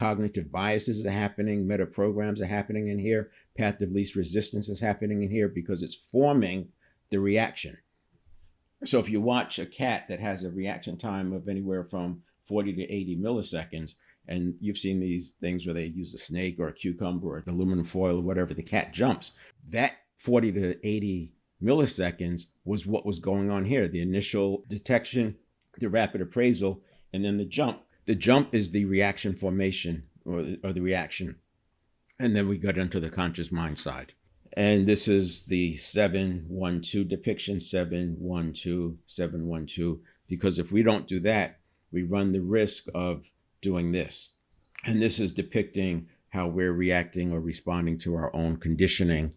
cognitive biases are happening, meta programs are happening in here, path of least resistance is happening in here because it's forming the reaction. So if you watch a cat that has a reaction time of anywhere from 40 to 80 milliseconds, and you've seen these things where they use a snake or a cucumber or aluminum foil or whatever, the cat jumps. That 40 to 80 milliseconds was what was going on here. The initial detection, the rapid appraisal, and then the jump. The jump is the reaction formation or the reaction. And then we got into the conscious mind side. And this is the 712 depiction, 712, 712, because if we don't do that, we run the risk of doing this. And this is depicting how we're reacting or responding to our own conditioning.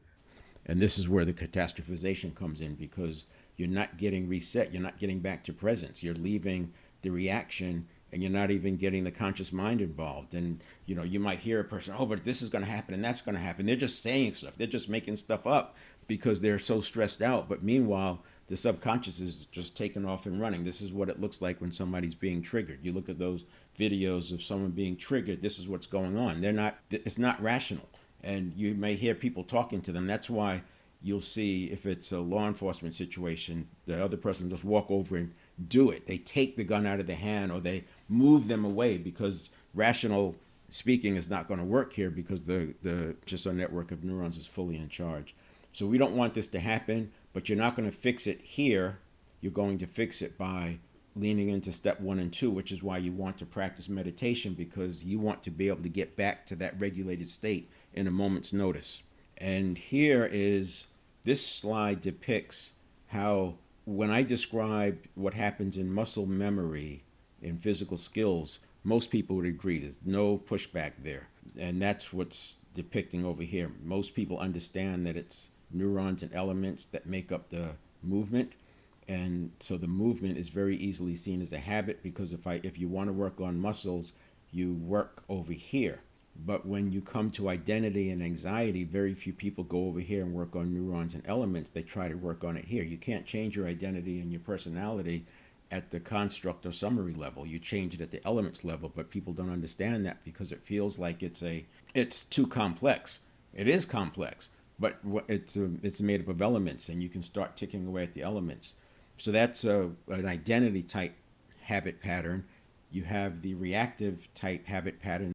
And this is where the catastrophization comes in, because you're not getting reset. You're not getting back to presence. You're leaving the reaction and you're not even getting the conscious mind involved. And, you know, you might hear a person, oh, but this is going to happen and that's going to happen. They're just saying stuff. They're just making stuff up because they're so stressed out. But meanwhile, the subconscious is just taking off and running. This is what it looks like when somebody's being triggered. You look at those videos of someone being triggered. This is what's going on. It's not rational. And you may hear people talking to them. That's why you'll see, if it's a law enforcement situation, the other person just walk over and do it. They take the gun out of the hand or they move them away, because rational speaking is not going to work here, because the just a network of neurons is fully in charge. So we don't want this to happen, but you're not going to fix it here. You're going to fix it by leaning into step 1 and 2, which is why you want to practice meditation, because you want to be able to get back to that regulated state in a moment's notice. And here is, this slide depicts how, when I describe what happens in muscle memory in physical skills, most people would agree. There's no pushback there. And that's what's depicting over here. Most people understand that it's neurons and elements that make up the movement. And so the movement is very easily seen as a habit, because if you want to work on muscles, you work over here. But when you come to identity and anxiety, very few people go over here and work on neurons and elements. They try to work on it here. You can't change your identity and your personality at the construct or summary level. You change it at the elements level, but people don't understand that because it feels like it's too complex. It is complex, but it's made up of elements, and you can start ticking away at the elements. So that's an identity type habit pattern. You have the reactive type habit pattern.